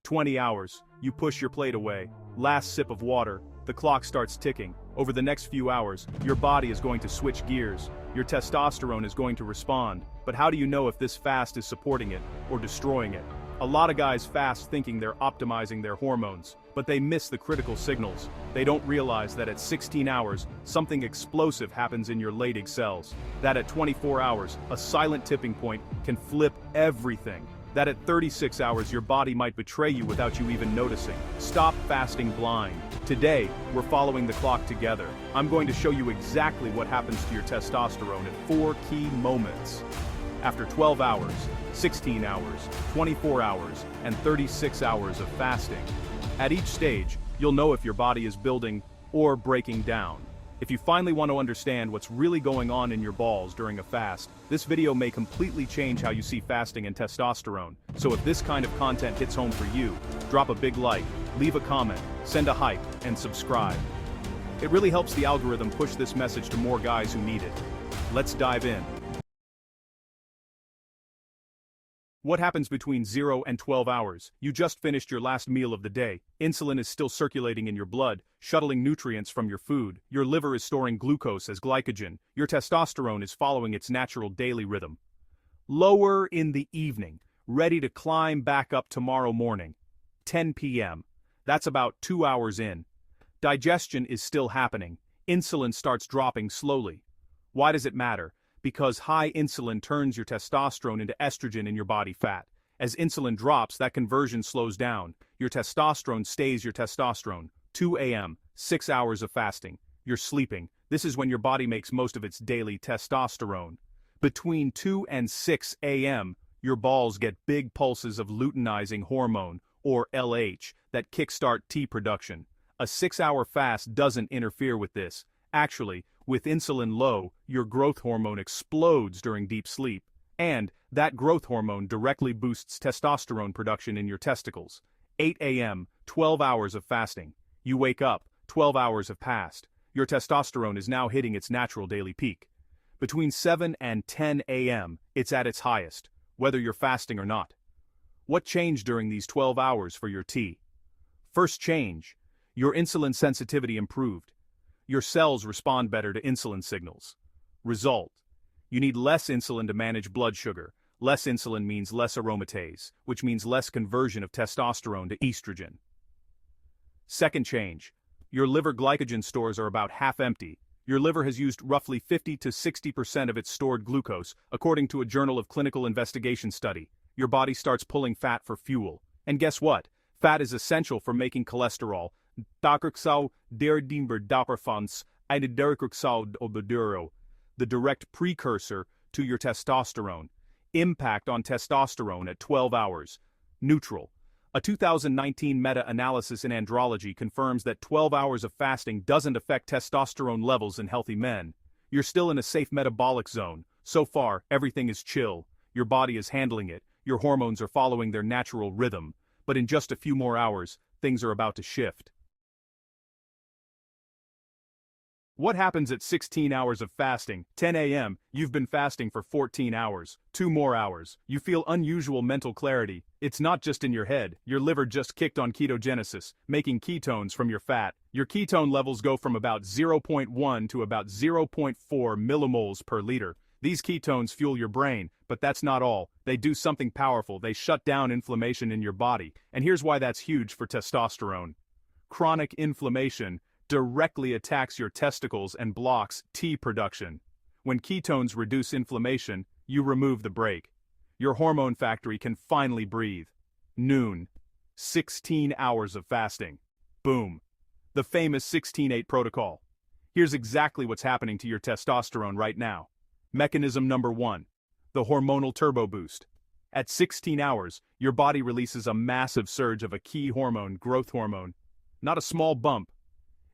20 hours, you push your plate away. Last sip of water, the clock starts ticking. Over the next few hours, your body is going to switch gears. Your testosterone is going to respond. But how do you know if this fast is supporting it or destroying it? A lot of guys fast thinking they're optimizing their hormones, but they miss the critical signals. They don't realize that at 16 hours, something explosive happens in your Leydig cells. That at 24 hours, a silent tipping point can flip everything. That at 36 hours, your body might betray you without you even noticing. Stop fasting blind. Today, we're following the clock together. I'm going to show you exactly what happens to your testosterone at 4 key moments. After 12 hours, 16 hours, 24 hours, and 36 hours of fasting. At each stage, you'll know if your body is building or breaking down. If you finally want to understand what's really going on in your balls during a fast, this video may completely change how you see fasting and testosterone. So if this kind of content hits home for you, drop a big like, leave a comment, send a hype, and subscribe. It really helps the algorithm push this message to more guys who need it. Let's dive in. What happens between 0 and 12 hours? You just finished your last meal of the day. Insulin is still circulating in your blood, shuttling nutrients from your food. Your liver is storing glucose as glycogen. Your testosterone is following its natural daily rhythm. Lower in the evening, ready to climb back up tomorrow morning. 10 p.m. That's about 2 hours in. Digestion is still happening. Insulin starts dropping slowly. Why does it matter? Because high insulin turns your testosterone into estrogen in your body fat. As insulin drops, that conversion slows down. Your testosterone stays your testosterone. 2 a.m., 6 hours of fasting. You're sleeping. This is when your body makes most of its daily testosterone. Between 2 and 6 a.m., your balls get big pulses of luteinizing hormone, or LH, that kickstart T production. A 6-hour fast doesn't interfere with this. Actually, with insulin low, your growth hormone explodes during deep sleep, and that growth hormone directly boosts testosterone production in your testicles. 8 a.m., 12 hours of fasting. You wake up, 12 hours have passed. Your testosterone is now hitting its natural daily peak. Between 7 and 10 a.m., it's at its highest, whether you're fasting or not. What changed during these 12 hours for your T? First change, your insulin sensitivity improved. Your cells respond better to insulin signals. Result: you need less insulin to manage blood sugar. Less insulin means less aromatase, which means less conversion of testosterone to estrogen. Second change: your liver glycogen stores are about half empty. Your liver has used roughly 50 to 60% of its stored glucose, according to a Journal of Clinical Investigation study. Your body starts pulling fat for fuel. And guess what? Fat is essential for making cholesterol. The direct precursor to your testosterone. Impact on testosterone at 12 hours. Neutral. A 2019 meta-analysis in Andrology confirms that 12 hours of fasting doesn't affect testosterone levels in healthy men. You're still in a safe metabolic zone. So far, everything is chill. Your body is handling it. Your hormones are following their natural rhythm. But in just a few more hours, things are about to shift. What happens at 16 hours of fasting? 10 a.m., you've been fasting for 14 hours. 2 more hours. You feel unusual mental clarity. It's not just in your head. Your liver just kicked on ketogenesis, making ketones from your fat. Your ketone levels go from about 0.1 to about 0.4 millimoles per liter. These ketones fuel your brain, but that's not all. They do something powerful. They shut down inflammation in your body. And here's why that's huge for testosterone. Chronic inflammation directly attacks your testicles and blocks T production. When ketones reduce inflammation, you remove the brake. Your hormone factory can finally breathe. Noon. 16 hours of fasting. Boom. The famous 16-8 protocol. Here's exactly what's happening to your testosterone right now. Mechanism number 1. The hormonal turbo boost. At 16 hours, your body releases a massive surge of a key hormone, growth hormone. Not a small bump.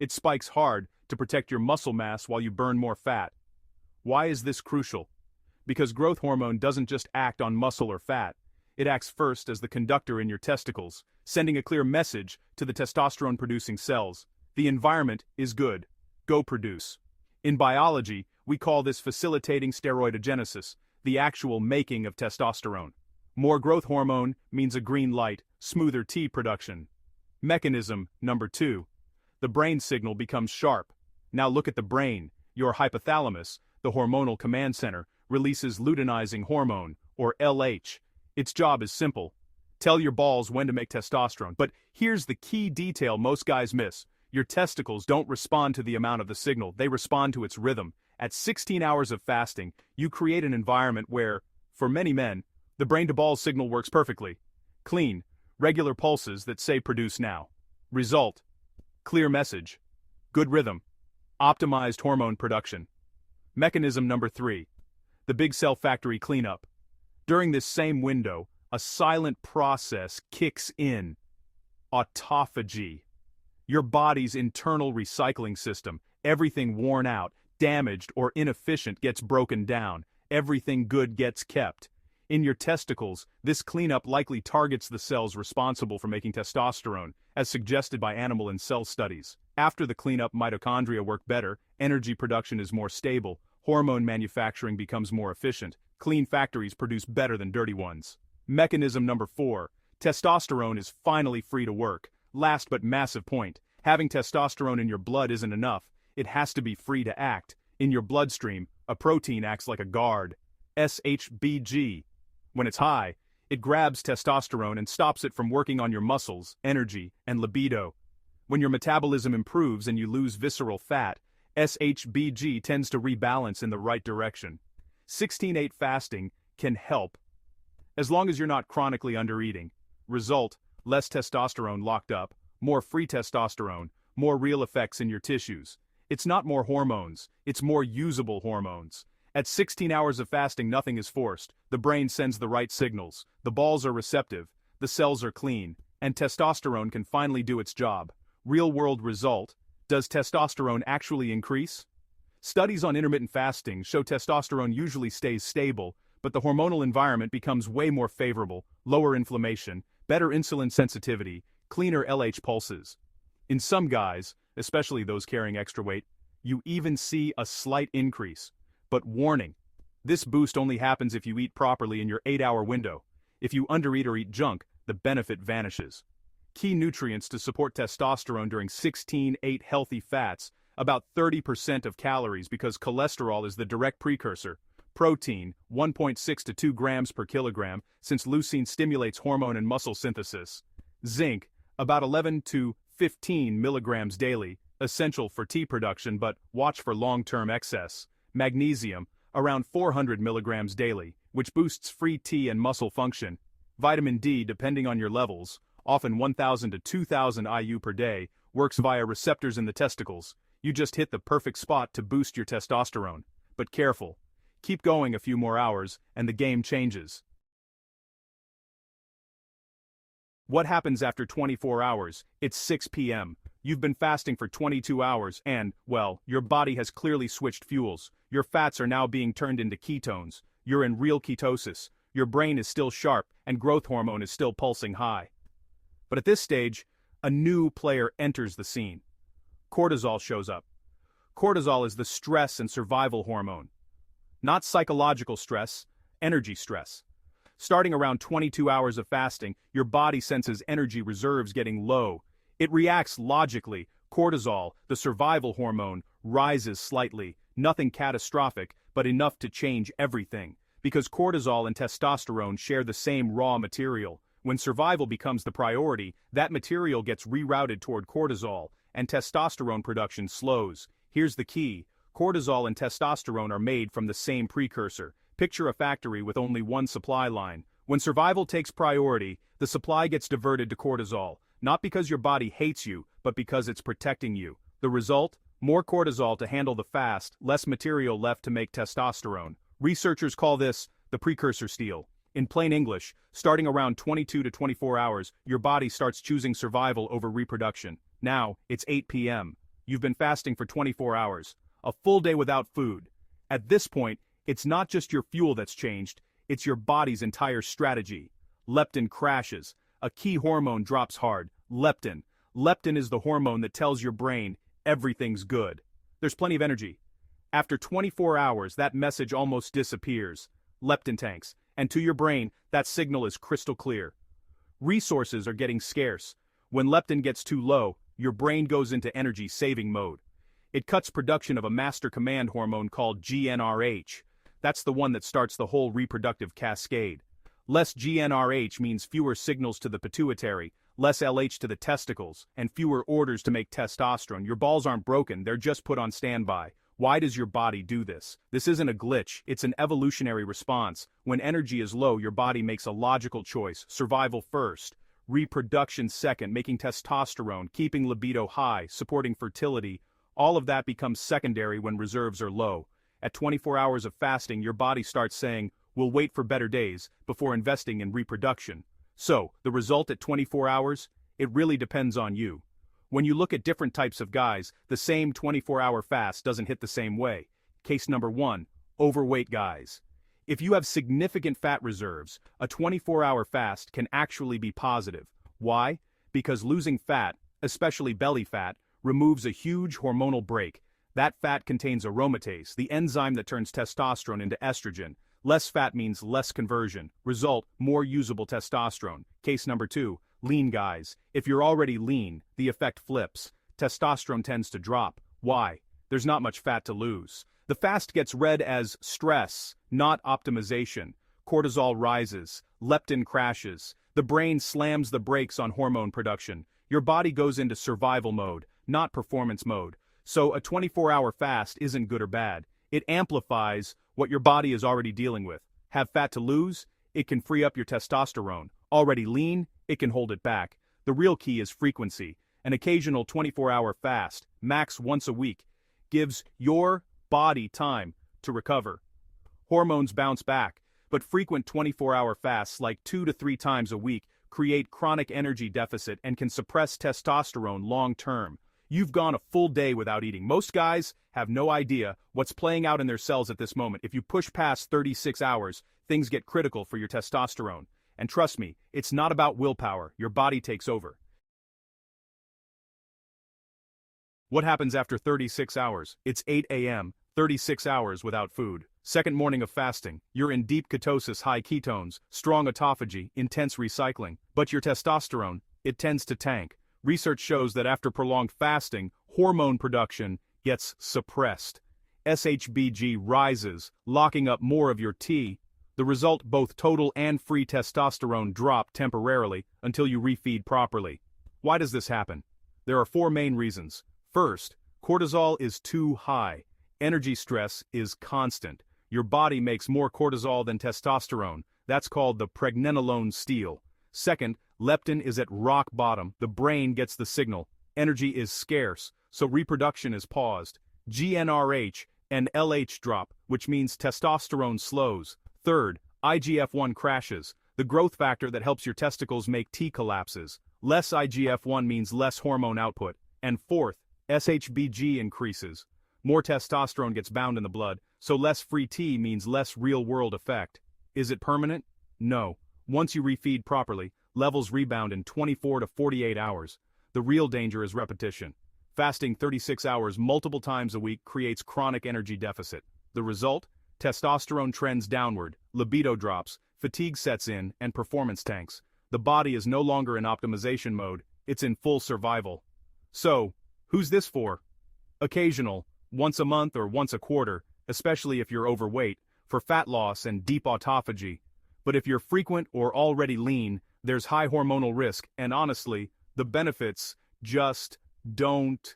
It spikes hard to protect your muscle mass while you burn more fat. Why is this crucial? Because growth hormone doesn't just act on muscle or fat. It acts first as the conductor in your testicles, sending a clear message to the testosterone-producing cells. The environment is good. Go produce. In biology, we call this facilitating steroidogenesis, the actual making of testosterone. More growth hormone means a green light, smoother T production. Mechanism number 2. The brain signal becomes sharp. Now look at the brain. Your hypothalamus, the hormonal command center, releases luteinizing hormone, or LH. Its job is simple. Tell your balls when to make testosterone. But here's the key detail most guys miss. Your testicles don't respond to the amount of the signal, they respond to its rhythm. At 16 hours of fasting, you create an environment where, for many men, the brain-to-balls signal works perfectly. Clean, regular pulses that say produce now. Result: clear message, good rhythm, optimized hormone production. Mechanism number 3. The big cell factory cleanup. During this same window, a silent process kicks in. Autophagy. Your body's internal recycling system. Everything worn out, damaged, or inefficient gets broken down. Everything good gets kept. In your testicles, this cleanup likely targets the cells responsible for making testosterone, as suggested by animal and cell studies. After the cleanup, mitochondria work better, energy production is more stable, hormone manufacturing becomes more efficient, clean factories produce better than dirty ones. Mechanism number 4. Testosterone is finally free to work. Last but massive point, having testosterone in your blood isn't enough, it has to be free to act. In your bloodstream, a protein acts like a guard. SHBG. When it's high, it grabs testosterone and stops it from working on your muscles, energy, and libido. When your metabolism improves and you lose visceral fat, SHBG tends to rebalance in the right direction. 16-8 fasting can help, as long as you're not chronically undereating. Result: less testosterone locked up, more free testosterone, more real effects in your tissues. It's not more hormones, it's more usable hormones. At 16 hours of fasting, nothing is forced. The brain sends the right signals, the balls are receptive, the cells are clean, and testosterone can finally do its job. Real-world result: does testosterone actually increase? Studies on intermittent fasting show testosterone usually stays stable, but the hormonal environment becomes way more favorable, lower inflammation, better insulin sensitivity, cleaner LH pulses. In some guys, especially those carrying extra weight, you even see a slight increase. But warning, this boost only happens if you eat properly in your 8-hour window. If you undereat or eat junk, the benefit vanishes. Key nutrients to support testosterone during 16-8 healthy fats: about 30% of calories because cholesterol is the direct precursor. Protein, 1.6 to 2 grams per kilogram, since leucine stimulates hormone and muscle synthesis. Zinc, about 11 to 15 milligrams daily, essential for T production but watch for long-term excess. Magnesium, around 400 milligrams daily, which boosts free T and muscle function. Vitamin D, depending on your levels, often 1,000 to 2,000 IU per day, works via receptors in the testicles. You just hit the perfect spot to boost your testosterone. But careful. Keep going a few more hours, and the game changes. What happens after 24 hours? It's 6 p.m. You've been fasting for 22 hours and, well, your body has clearly switched fuels. Your fats are now being turned into ketones. You're in real ketosis. Your brain is still sharp, and growth hormone is still pulsing high. But at this stage, a new player enters the scene. Cortisol shows up. Cortisol is the stress and survival hormone. Not psychological stress, energy stress. Starting around 22 hours of fasting, your body senses energy reserves getting low. It reacts logically. Cortisol, the survival hormone, rises slightly. Nothing catastrophic, but enough to change everything. Because cortisol and testosterone share the same raw material. When survival becomes the priority, that material gets rerouted toward cortisol, and testosterone production slows. Here's the key. Cortisol and testosterone are made from the same precursor. Picture a factory with only one supply line. When survival takes priority, the supply gets diverted to cortisol, not because your body hates you, but because it's protecting you. The result? More cortisol to handle the fast, less material left to make testosterone. Researchers call this the precursor steal. In plain English, starting around 22 to 24 hours, your body starts choosing survival over reproduction. Now, it's 8 p.m. You've been fasting for 24 hours. A full day without food. At this point, it's not just your fuel that's changed, it's your body's entire strategy. Leptin crashes. A key hormone drops hard. Leptin. Leptin is the hormone that tells your brain everything's good. There's plenty of energy. After 24 hours, that message almost disappears. Leptin tanks. And to your brain, that signal is crystal clear. Resources are getting scarce. When leptin gets too low, your brain goes into energy-saving mode. It cuts production of a master command hormone called GnRH. That's the one that starts the whole reproductive cascade. Less GnRH means fewer signals to the pituitary, less LH to the testicles, and fewer orders to make testosterone. Your balls aren't broken, they're just put on standby. Why does your body do this? This isn't a glitch, it's an evolutionary response. When energy is low, your body makes a logical choice: survival first, reproduction second, making testosterone, keeping libido high, supporting fertility. All of that becomes secondary when reserves are low. At 24 hours of fasting, your body starts saying, "We'll wait for better days," before investing in reproduction. So, the result at 24 hours? It really depends on you. When you look at different types of guys, the same 24-hour fast doesn't hit the same way. Case number 1, overweight guys. If you have significant fat reserves, a 24-hour fast can actually be positive. Why? Because losing fat, especially belly fat, removes a huge hormonal brake. That fat contains aromatase, the enzyme that turns testosterone into estrogen. Less fat means less conversion. Result, more usable testosterone. Case number 2, lean guys. If you're already lean, the effect flips. Testosterone tends to drop. Why? There's not much fat to lose. The fast gets read as stress, not optimization. Cortisol rises, leptin crashes. The brain slams the brakes on hormone production. Your body goes into survival mode, not performance mode. So a 24-hour fast isn't good or bad. It amplifies what your body is already dealing with. Have fat to lose? It can free up your testosterone. Already lean? It can hold it back. The real key is frequency. An occasional 24-hour fast, max once a week, gives your body time to recover. Hormones bounce back, but frequent 24-hour fasts like 2 to 3 times a week create chronic energy deficit and can suppress testosterone long-term. You've gone a full day without eating. Most guys have no idea what's playing out in their cells at this moment. If you push past 36 hours, things get critical for your testosterone. And trust me, it's not about willpower. Your body takes over. What happens after 36 hours? It's 8 a.m., 36 hours without food. Second morning of fasting, you're in deep ketosis, high ketones, strong autophagy, intense recycling. But your testosterone, it tends to tank. Research shows that after prolonged fasting, hormone production gets suppressed. SHBG rises, locking up more of your T. The result, both total and free testosterone drop temporarily until you refeed properly. Why does this happen? There are 4 main reasons. First, cortisol is too high. Energy stress is constant. Your body makes more cortisol than testosterone. That's called the pregnenolone steal. Second, leptin is at rock bottom. The brain gets the signal. Energy is scarce, so reproduction is paused. GnRH and LH drop, which means testosterone slows. Third, IGF-1 crashes. The growth factor that helps your testicles make T collapses. Less IGF-1 means less hormone output. And fourth, SHBG increases. More testosterone gets bound in the blood, so less free T means less real-world effect. Is it permanent? No. Once you refeed properly, levels rebound in 24 to 48 hours. The real danger is repetition. Fasting 36 hours multiple times a week creates chronic energy deficit. The result? Testosterone trends downward, libido drops, fatigue sets in, and performance tanks. The body is no longer in optimization mode, it's in full survival. So, who's this for? Occasional, once a month or once a quarter, especially if you're overweight, for fat loss and deep autophagy. But if you're frequent or already lean, there's high hormonal risk, and honestly, the benefits just don't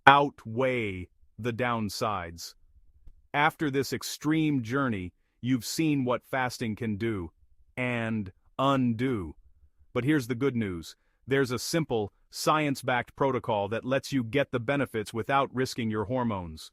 outweigh the downsides. After this extreme journey, you've seen what fasting can do and undo. But here's the good news. There's a simple, science-backed protocol that lets you get the benefits without risking your hormones.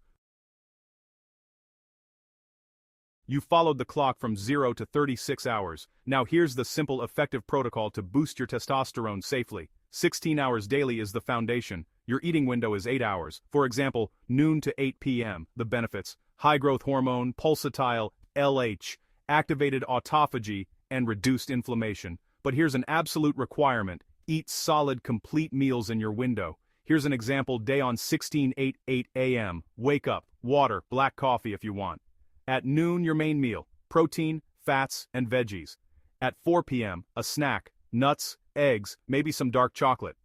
You followed the clock from 0 to 36 hours. Now here's the simple, effective protocol to boost your testosterone safely. 16 hours daily is the foundation. Your eating window is 8 hours. For example, noon to 8 p.m. The benefits: high growth hormone, pulsatile, LH, activated autophagy, and reduced inflammation. But here's an absolute requirement: eat solid, complete meals in your window. Here's an example day on 16-8 a.m. Wake up, water, black coffee if you want. At noon, your main meal: protein, fats, and veggies. At 4 p.m., a snack, nuts, eggs, maybe some dark chocolate.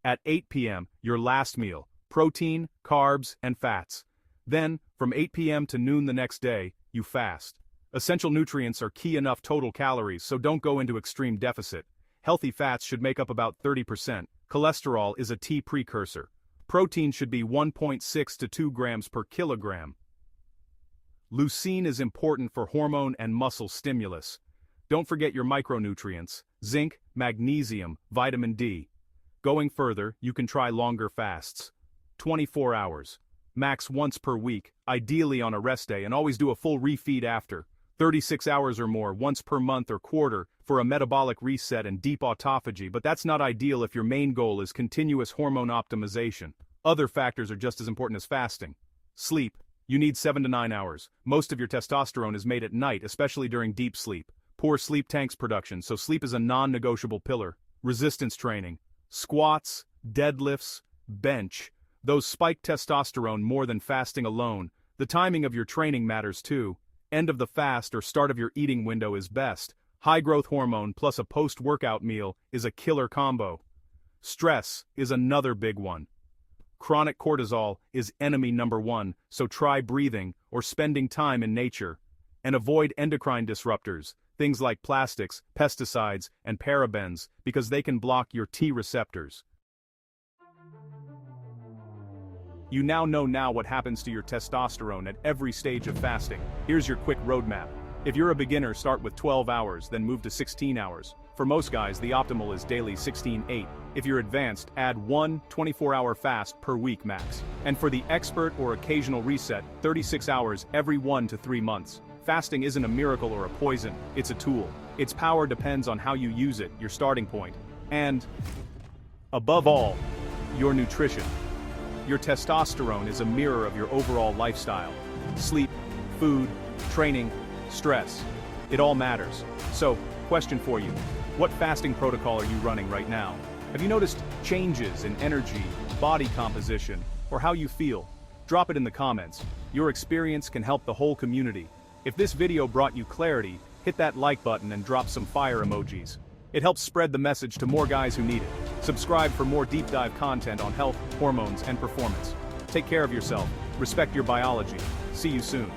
At 8 p.m., your last meal, protein, carbs, and fats. Then, from 8 p.m. to noon the next day, you fast. Essential nutrients are key enough total calories, so don't go into extreme deficit. Healthy fats should make up about 30%. Cholesterol is a T precursor. Protein should be 1.6 to 2 grams per kilogram. Leucine is important for hormone and muscle stimulus. Don't forget your micronutrients, zinc, magnesium, vitamin D. Going further, you can try longer fasts. 24 hours. Max once per week, ideally on a rest day, and always do a full refeed after. 36 hours or more, once per month or quarter, for a metabolic reset and deep autophagy, but that's not ideal if your main goal is continuous hormone optimization. Other factors are just as important as fasting. Sleep. You need 7 to 9 hours. Most of your testosterone is made at night, especially during deep sleep. Poor sleep tanks production, so sleep is a non-negotiable pillar. Resistance training. Squats, deadlifts, bench. Those spike testosterone more than fasting alone. The timing of your training matters too. End of the fast or start of your eating window is best. High growth hormone plus a post-workout meal is a killer combo. Stress is another big one. Chronic cortisol is enemy number one, so try breathing or spending time in nature. And avoid endocrine disruptors, things like plastics, pesticides, and parabens, because they can block your T receptors. You now know what happens to your testosterone at every stage of fasting. Here's your quick roadmap. If you're a beginner, start with 12 hours, then move to 16 hours. For most guys, the optimal is daily 16-8. If you're advanced, add one 24-hour fast per week max. And for the expert or occasional reset, 36 hours every 1 to 3 months. Fasting isn't a miracle or a poison, it's a tool. Its power depends on how you use it, your starting point. And, above all, your nutrition. Your testosterone is a mirror of your overall lifestyle. Sleep, food, training, stress. It all matters. So, question for you. What fasting protocol are you running right now? Have you noticed changes in energy, body composition, or how you feel? Drop it in the comments. Your experience can help the whole community. If this video brought you clarity, hit that like button and drop some fire emojis. It helps spread the message to more guys who need it. Subscribe for more deep dive content on health, hormones, and performance. Take care of yourself. Respect your biology. See you soon.